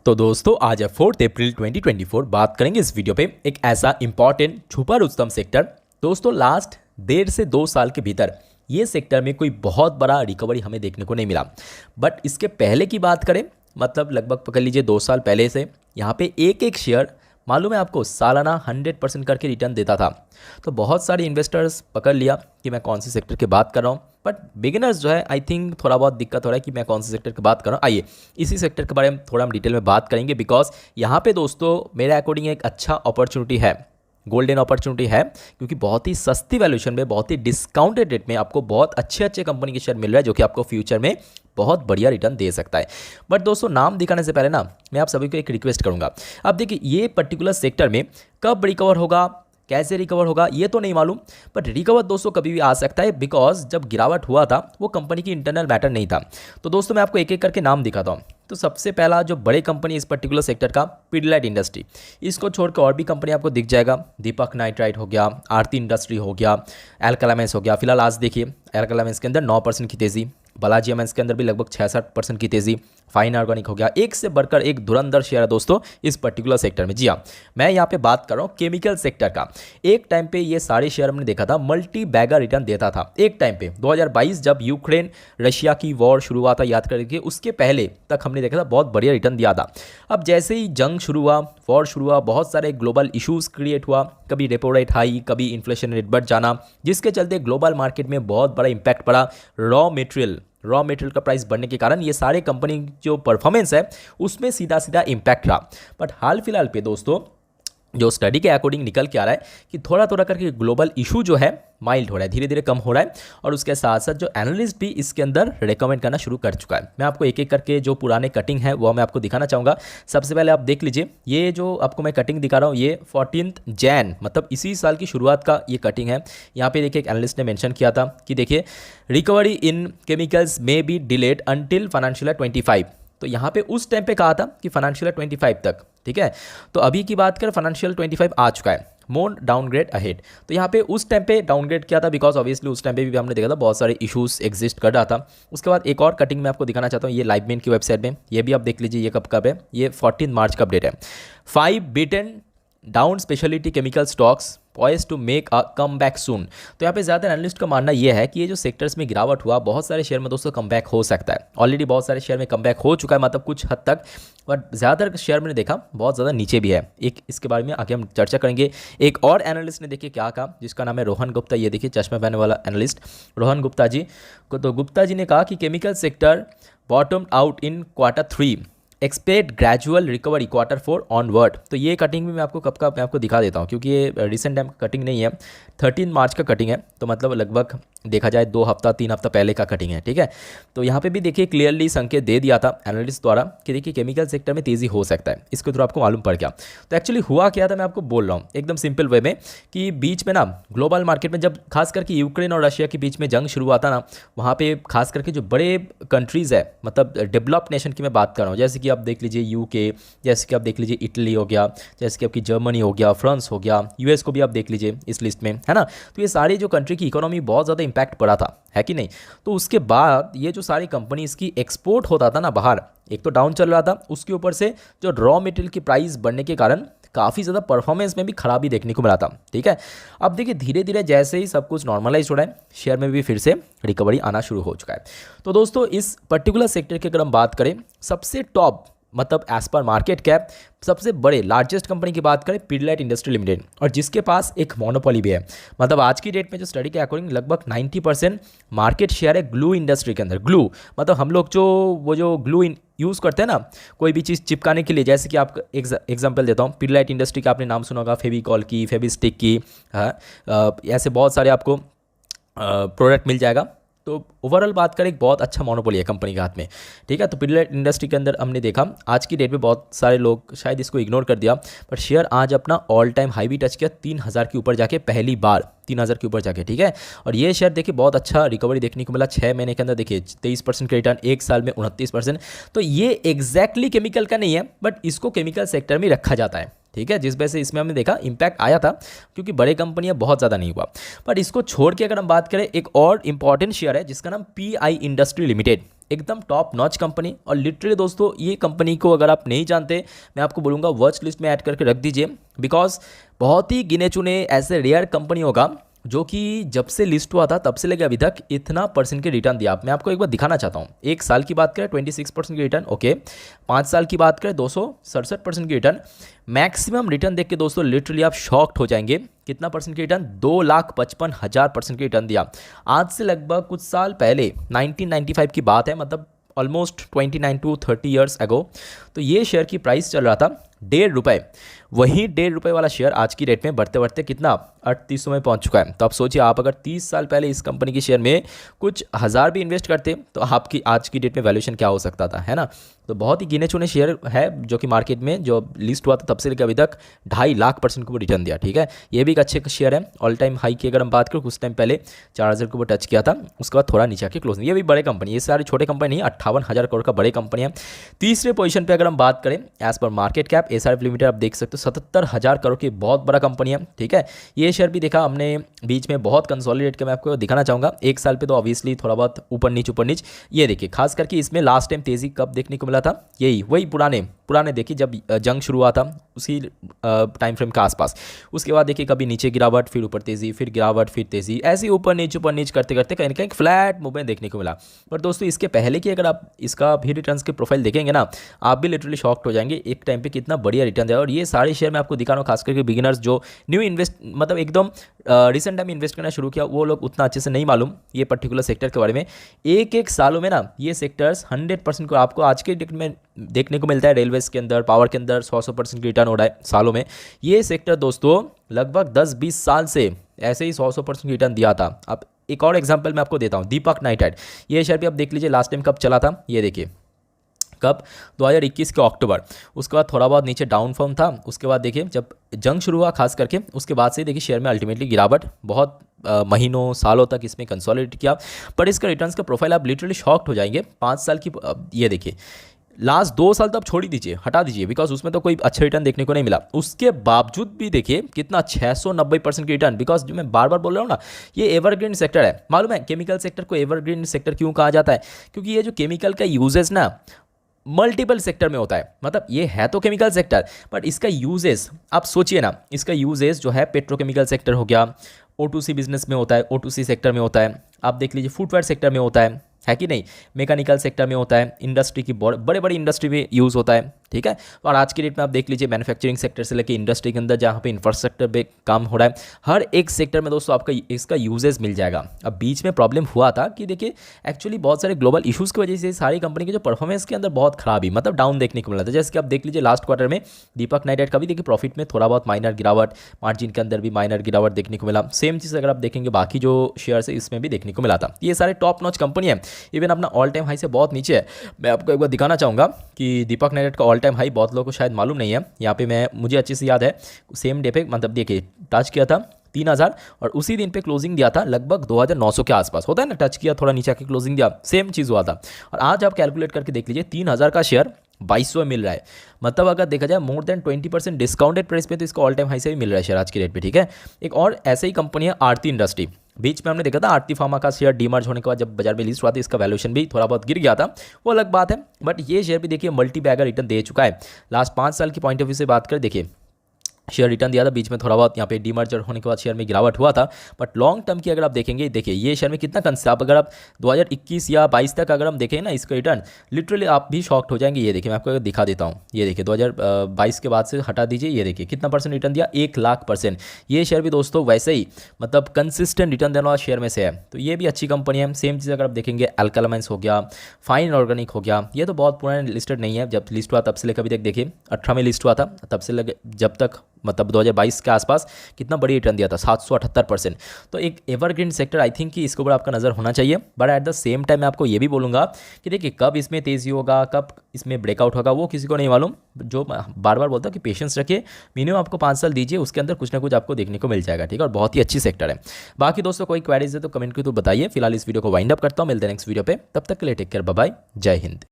तो दोस्तों आज है 4 अप्रैल 2024। बात करेंगे इस वीडियो पे एक ऐसा इंपॉर्टेंट छुपा रुस्तम सेक्टर। दोस्तों लास्ट 1.5 से 2 साल के भीतर ये सेक्टर में कोई बहुत बड़ा रिकवरी हमें देखने को नहीं मिला। बट इसके पहले की बात करें, मतलब लगभग पकड़ लीजिए 2 साल पहले से यहाँ पे एक एक शेयर मालूम है आपको सालाना 100% करके रिटर्न देता था। तो बहुत सारे इन्वेस्टर्स पकड़ लिया कि मैं कौन से सेक्टर की बात कर रहा हूँ। बट बिगिनर्स जो है आई थिंक थोड़ा बहुत दिक्कत हो रहा है कि मैं कौन से सेक्टर की बात कर रहा हूँ। आइए इसी सेक्टर के बारे में थोड़ा हम डिटेल में बात करेंगे, बिकॉज यहाँ पे दोस्तों मेरे अकॉर्डिंग एक अच्छा अपॉर्चुनिटी है, गोल्डन अपॉर्चुनिटी है, क्योंकि बहुत ही सस्ती वैल्यूएशन में, बहुत ही डिस्काउंटेड रेट में आपको बहुत अच्छे अच्छे कंपनी के शेयर मिल रहा है जो कि आपको फ्यूचर में बहुत बढ़िया रिटर्न दे सकता है। बट दोस्तों नाम दिखाने से पहले ना मैं आप सभी को एक रिक्वेस्ट करूंगा। अब देखिए ये पर्टिकुलर सेक्टर में कब रिकवर होगा, कैसे रिकवर होगा ये तो नहीं मालूम, बट रिकवर दोस्तों कभी भी आ सकता है, बिकॉज जब गिरावट हुआ था वो कंपनी की इंटरनल मैटर नहीं था। तो दोस्तों मैं आपको एक एक करके नाम दिखाता हूँ। तो सबसे पहला जो बड़े कंपनी इस पर्टिकुलर सेक्टर का पिडिलाइट इंडस्ट्री, इसको छोड़कर और भी कंपनी आपको दिख जाएगा। दीपक नाइट्राइट हो गया, आरती इंडस्ट्री हो गया, एल्कलामेंस हो गया। फिलहाल आज देखिए एल्कलामेंस के अंदर 9% की तेज़ी, बालाजी एमेंस के अंदर भी लगभग 66% की तेज़ी, फाइन ऑर्गेनिक हो गया। एक से बढ़कर एक धुरंधर शेयर है दोस्तों इस पर्टिकुलर सेक्टर में। जी हाँ, मैं यहाँ पे बात कर रहा हूँ केमिकल सेक्टर का। एक टाइम पे ये सारे शेयर हमने देखा था मल्टी बैगर रिटर्न देता था। एक टाइम पे 2022 जब यूक्रेन रशिया की वॉर शुरू हुआ था, याद करके उसके पहले तक हमने देखा था बहुत बढ़िया रिटर्न दिया था। अब जैसे ही जंग शुरू हुआ, वॉर शुरू हुआ, बहुत सारे ग्लोबल इशूज़ क्रिएट हुआ, कभी रेपो रेट हाई, कभी इन्फ्लेशन रेट बढ़ जाना, जिसके चलते ग्लोबल मार्केट में बहुत बड़ा इंपैक्ट पड़ा। रॉ मटेरियल का प्राइस बढ़ने के कारण ये सारे कंपनी जो परफॉर्मेंस है उसमें सीधा सीधा इम्पैक्ट रहा। बट हाल फिलहाल पे दोस्तों जो स्टडी के अकॉर्डिंग निकल के आ रहा है कि थोड़ा थोड़ा करके ग्लोबल इशू जो है माइल्ड हो रहा है, धीरे धीरे कम हो रहा है। और उसके साथ साथ जो एनालिस्ट भी इसके अंदर रेकमेंड करना शुरू कर चुका है। मैं आपको एक एक करके जो पुराने कटिंग है वो मैं आपको दिखाना चाहूँगा। सबसे पहले आप देख लीजिए, ये जो आपको मैं कटिंग दिखा रहा हूँ ये 14 जैन मतलब इसी साल की शुरुआत का ये कटिंग है। यहाँ पे देखिए एक एनालिस्ट ने मेंशन किया था कि देखिए रिकवरी इन केमिकल्स में be delayed until financial year 25। तो यहाँ पे उस टाइम पे कहा था कि फाइनेंशियल ईयर 25 तक, ठीक है। तो अभी की बात करें फाइनेंशियल 25 आ चुका है, मोर डाउनग्रेड अहेड। तो यहाँ पे उस टाइम पे डाउनग्रेड किया था बिकॉज ऑब्वियसली उस टाइम पे भी हमने देखा था बहुत सारे इश्यूज एग्जिस्ट कर रहा था। उसके बाद एक और कटिंग मैं आपको दिखाना चाहता हूँ, ये लाइवमेन की वेबसाइट में, ये भी आप देख लीजिए ये कब है, ये 14 मार्च का अपडेट है। 5 beaten down speciality chemical stocks poised to make a come back soon. तो यहाँ पे ज़्यादा एनालिस्ट का मानना यह है कि ये जो सेक्टर्स में गिरावट हुआ बहुत सारे शेयर में दोस्तों कम बैक हो सकता है। ऑलरेडी बहुत सारे शेयर में कम बैक हो चुका है, मतलब कुछ हद तक, बट ज़्यादातर शेयर मैंने देखा बहुत ज़्यादा नीचे भी है। एक इसके बारे में आगे हम चर्चा करेंगे। एक और एनालिस्ट ने देखिए क्या कहा, जिसका नाम है रोहन गुप्ता। ये देखिए चश्मा पहनने वाला एनालिस्ट रोहन गुप्ता जी। तो गुप्ता जी ने कहा कि chemical sector bottom out in Q3, expect gradual recovery Q4 onward. तो ये कटिंग भी मैं आपको कब का मैं आपको दिखा देता हूँ, क्योंकि ये रिसेंट टाइम कटिंग नहीं है, 13 मार्च का कटिंग है। तो मतलब लगभग देखा जाए 2 हफ्ता 3 हफ्ता पहले का कटिंग है, ठीक है। तो यहाँ पे भी देखिए क्लियरली संकेत दे दिया था एनालिस्ट द्वारा कि देखिए केमिकल सेक्टर में तेज़ी हो सकता है। इसके थ्रू आपको मालूम पड़ गया। तो एक्चुअली हुआ क्या था मैं आपको बोल रहा हूँ एकदम सिंपल वे में, कि बीच में ना ग्लोबल मार्केट में जब खास करके यूक्रेन और रशिया के बीच में जंग शुरू हुआ था ना, वहाँ पे खास करके जो बड़े कंट्रीज़ है, मतलब डेवलप्ड नेशन की मैं बात कर रहा हूँ, जैसे कि आप देख लीजिए यूके, जैसे कि आप देख लीजिए इटली हो गया, जैसे कि आपकी जर्मनी हो गया, फ्रांस हो गया, यूएस को भी आप देख लीजिए इस लिस्ट में, है ना। तो ये सारी जो कंट्री की इकोनॉमी बहुत ज़्यादा इंपैक्ट पड़ा था, है कि नहीं। तो उसके बाद ये जो सारी कंपनीज की एक्सपोर्ट होता था ना बाहर, एक तो डाउन चल रहा था, उसके ऊपर से जो रॉ मटेरियल की प्राइस बढ़ने के कारण काफ़ी ज़्यादा परफॉर्मेंस में भी खराबी देखने को मिला था, ठीक है। अब देखिए धीरे धीरे जैसे ही सब कुछ नॉर्मलाइज हो रहा है, शेयर में भी फिर से रिकवरी आना शुरू हो चुका है। तो दोस्तों इस पर्टिकुलर सेक्टर की अगर हम बात करें, सबसे टॉप मतलब एज पर मार्केट कैप सबसे बड़े लार्जेस्ट कंपनी की बात करें पिडिलाइट इंडस्ट्री लिमिटेड, और जिसके पास एक मोनोपोली भी है। मतलब आज की डेट में जो स्टडी के अकॉर्डिंग लगभग 90% मार्केट शेयर है ग्लू इंडस्ट्री के अंदर। ग्लू मतलब हम लोग जो ग्लू यूज़ करते हैं ना कोई भी चीज़ चिपकाने के लिए, जैसे कि आपको एग्जांपल देता हूँ, पिडिलाइट इंडस्ट्री का आपने नाम सुना होगा, फेविकॉल की, फेविस्टिक की, ऐसे बहुत सारे आपको प्रोडक्ट मिल जाएगा। तो ओवरऑल बात करें एक बहुत अच्छा मोनोपोली है कंपनी के हाथ में, ठीक है। तो पिडिलाइट इंडस्ट्री के अंदर हमने देखा आज की डेट में बहुत सारे लोग शायद इसको इग्नोर कर दिया, पर शेयर आज अपना ऑल टाइम हाई भी टच किया 3000 के ऊपर जाके, पहली बार 3000 के ऊपर जाके, ठीक है। और ये शेयर देखिए बहुत अच्छा रिकवरी देखने को मिला 6 महीने के अंदर। देखिए 23% का रिटर्न, एक साल में 29%। तो ये एग्जैक्टली केमिकल का नहीं है, बट इसको केमिकल सेक्टर में रखा जाता है, ठीक है। जिस वजह से इसमें हमने देखा इम्पैक्ट आया था, क्योंकि बड़े कंपनियां बहुत ज़्यादा नहीं हुआ। पर इसको छोड़ के अगर हम बात करें, एक और इंपॉर्टेंट शेयर है जिसका नाम पीआई इंडस्ट्री लिमिटेड। एकदम टॉप नॉच कंपनी। और लिटरली दोस्तों ये कंपनी को अगर आप नहीं जानते, मैं आपको बोलूँगा वॉच लिस्ट में ऐड करके रख दीजिए, बिकॉज बहुत ही गिने चुने ऐसे रेयर कंपनी होगा जो कि जब से लिस्ट हुआ था तब से लेकर अभी तक इतना परसेंट के रिटर्न दिया। मैं आपको एक बार दिखाना चाहता हूँ। एक साल की बात करें 26% की रिटर्न, ओके। 5 साल की बात करें 267% की रिटर्न। मैक्सिमम रिटर्न देख के दोस्तों लिटरली आप शॉक्ड हो जाएंगे। कितना परसेंट की रिटर्न? 2,55,000% की रिटर्न दिया। आज से लगभग कुछ साल पहले 1995 की बात है, मतलब ऑलमोस्ट 29 to 30 ईयर्स अगो। तो ये शेयर की प्राइस चल रहा था ₹1.5। वही ₹1.5 वाला शेयर आज की डेट में बढ़ते बढ़ते कितना 3800 में पहुंच चुका है। तो आप सोचिए, आप अगर 30 साल पहले इस कंपनी के शेयर में कुछ हज़ार भी इन्वेस्ट करते तो आपकी आज की डेट में वैल्यूएशन क्या हो सकता था, है ना। तो बहुत ही गिने चुने शेयर है जो कि मार्केट में जो लिस्ट हुआ था तब से लेकर अभी तक 2.5 लाख % को रिटर्न दिया, ठीक है। ये भी एक अच्छे शेयर है। ऑल टाइम हाई की अगर हम बात करें कुछ टाइम पहले 4,000 को टच किया था, उसके बाद थोड़ा नीचे आके क्लोज। ये भी बड़े कंपनी, ये सारी छोटे कंपनी नहीं, 58,000 करोड़ का बड़े कंपनी है। तीसरे पोजीशन पे अगर हम बात करें as per market cap, SRF limited आप देख सकते हो 77,000 करोड़ की बहुत बड़ा कंपनी है, ठीक है। ये शेयर भी देखा हमने बीच में बहुत कंसोलिडेट के, मैं आपको दिखाना चाहूँगा। एक साल पे तो ऑब्वियसली थोड़ा बहुत ऊपर नीच। ये देखिए खास करके इसमें लास्ट टाइम तेज़ी कब देखने को मिला था, यही वही पुराने देखिए जब जंग शुरू हुआ था उसी टाइम फ्रेम के आसपास। उसके बाद देखिए कभी नीचे गिरावट, फिर ऊपर तेज़ी, फिर गिरावट, फिर तेज़ी, ऐसे ऊपर नीच करते करते कहीं ना कहीं फ्लैट मूवमेंट देखने को मिला। पर दोस्तों इसके पहले की अगर आप इसका भी रिटर्न्स के प्रोफाइल देखेंगे ना, आप भी लिटरली शॉक्ड हो जाएंगे एक टाइम पे कितना बढ़िया रिटर्न है। और ये सारे शेयर मैं आपको दिखा रहा हूँ, खास करके बिगिनर्स जो न्यू इन्वेस्ट मतलब एकदम रिसेंट टाइम इन्वेस्ट करना शुरू किया, वो लोग उतना अच्छे से नहीं मालूम ये पर्टिकुलर सेक्टर के बारे में। एक सालों में ना ये सेक्टर्स 100% को आपको आज के डेट में देखने को मिलता है। रेलवेज के अंदर, पावर के अंदर 100% की रिटर्न हो रहा है सालों में। ये सेक्टर दोस्तों लगभग 10-20 साल से ऐसे ही 100% की रिटर्न दिया था। अब एक और एग्जांपल मैं आपको देता हूँ, दीपक नाइट्राइट। ये शेयर भी आप देख लीजिए लास्ट टाइम कब चला था, ये देखिए कब 2021 के अक्टूबर। उसके बाद थोड़ा बहुत नीचे डाउन फॉर्म था। उसके बाद देखिए जब जंग शुरू हुआ खास करके, उसके बाद से देखिए शेयर में अल्टीमेटली गिरावट बहुत महीनों सालों तक इसमें कंसोलिडेट किया। पर इसका रिटर्न्स का प्रोफाइल आप लिटरली शॉक्ड हो जाएंगे। 5 साल की ये देखिए, लास्ट 2 साल तो आप छोड़ ही दीजिए, हटा दीजिए, बिकॉज उसमें तो कोई अच्छा रिटर्न देखने को नहीं मिला। उसके बावजूद भी देखिए कितना 690% की रिटर्न। बिकॉज जो मैं बार बार बोल रहा हूँ ना, ये एवरग्रीन सेक्टर है। मालूम है केमिकल सेक्टर को एवरग्रीन सेक्टर क्यों कहा जाता है? क्योंकि ये जो केमिकल का यूजेस ना मल्टीपल सेक्टर में होता है। मतलब ये है तो केमिकल सेक्टर, बट इसका यूजेस आप सोचिए ना, इसका यूजेस जो है पेट्रोकेमिकल सेक्टर हो गया, O2C बिजनेस में होता है, O2C सेक्टर में होता है, आप देख लीजिए फुटवेयर सेक्टर में होता है कि नहीं, मैकेनिकल सेक्टर में होता है, इंडस्ट्री की बड़े बड़ी इंडस्ट्री में यूज़ होता है, ठीक है। और आज की डेट में आप देख लीजिए मैन्युफैक्चरिंग सेक्टर से लेकर इंडस्ट्री के अंदर जहाँ पे इंफ्रास्ट्रक्चर पे काम हो रहा है, हर एक सेक्टर में दोस्तों आपका इसका यूजेस मिल जाएगा। अब बीच में प्रॉब्लम हुआ था कि देखिए एक्चुअली बहुत सारे ग्लोबल इशूज़ की वजह से सारी कंपनी की जो परफॉर्मेंस के अंदर बहुत खराबी, मतलब डाउन देखने को मिला था। जैसे कि आप देख लीजिए लास्ट क्वार्टर में दीपक नाइट्राइट का भी देखिए प्रॉफिट में थोड़ा बहुत माइनर गिरावट, मार्जिन के अंदर भी माइनर गिरावट देखने को मिला। सेम चीज़ अगर आप देखेंगे बाकी जो शेयर्स है इसमें भी देखने को मिला था। ये सारे टॉप नॉच कंपनी है, इवन अपना ऑल टाइम हाई से बहुत नीचे है। मैं आपको एक बार दिखाना चाहूँगा कि दीपक नाइट्राइट का ऑल टाइम हाई बहुत लोगों को शायद मालूम नहीं है। यहाँ पे मुझे अच्छे से याद है, सेम डे पे मतलब देखिए टच किया था 3,000 और उसी दिन पे क्लोजिंग दिया था लगभग 2,900 के आसपास। होता है ना, टच किया थोड़ा नीचे आके क्लोजिंग दिया, सेम चीज़ हुआ था। और आज आप कैलकुलेट करके देख लीजिए 3,000 का शेयर 2,200 में मिल रहा है। मतलब अगर देखा जाए मोर देन 20% डिस्काउंटेड प्राइस पे तो इसको ऑल टाइम हाई से भी मिल रहा है शेयर आज की रेट पे, ठीक है। एक और ऐसे ही कंपनी है आरती इंडस्ट्री। बीच में हमने देखा था आरती फार्मा का शेयर डीमर्ज होने के बाद जब बाजार में लिस्ट हुआ था, इसका वैल्यूएशन भी थोड़ा बहुत गिर गया था, वो अलग बात है। बट ये शेयर भी देखिए मल्टी बैगर रिटर्न दे चुका है। लास्ट 5 साल की पॉइंट ऑफ व्यू से बात करें, देखिए शेयर रिटर्न दिया था, बीच में थोड़ा बहुत यहाँ पे डीमर्जर होने के बाद शेयर में गिरावट हुआ था। बट लॉन्ग टर्म की अगर आप देखेंगे, देखिए ये शेयर में कितना कंसेप्ट, अगर आप 2021 या 22 तक अगर हम देखें ना इसका रिटर्न, लिटरली आप भी शॉक्ड हो जाएंगे। ये देखिए मैं आपको दिखा देता हूँ, ये देखिए 2022 के बाद से हटा दीजिए, ये देखिए कितना परसेंट रिटर्न दिया, 1,00,000%। ये शेयर भी दोस्तों वैसे ही मतलब कंसिस्टेंट रिटर्न देने वाला शेयर में से है, तो ये भी अच्छी कंपनी है। सेम चीज़ अगर आप देखेंगे अल्कालामाइंस हो गया, फाइन ऑर्गेनिक हो गया, ये तो बहुत पुराने लिस्टेड नहीं है, जब लिस्ट हुआ तब से लेकर अभी तक देखिए 18 में लिस्ट हुआ था, तब से लगे जब तक मतलब 2022 के आसपास कितना बड़ी रिटर्न दिया था, 778%। तो एक एवरग्रीन सेक्टर आई थिंक कि इसके ऊपर आपका नज़र होना चाहिए। But at the same time मैं आपको ये भी बोलूँगा कि देखिए कब इसमें तेज़ी होगा, कब इसमें ब्रेकआउट होगा, वो किसी को नहीं मालूम। जो बार बार बोलता हूँ कि पेशेंस रखिए, मिनिमम आपको 5 साल दीजिए, उसके अंदर कुछ ना कुछ आपको देखने को मिल जाएगा, ठीक है। और बहुत ही अच्छी सेक्टर है। बाकी दोस्तों कोई क्वेरीज है तो कमेंट के तो बताइए। फिलहाल इस वीडियो को वाइंड अप करता हूँ, मिलते हैं नेक्स्ट वीडियो पे, तब तक के लिए टेक केयर, बाय बाय, जय हिंद।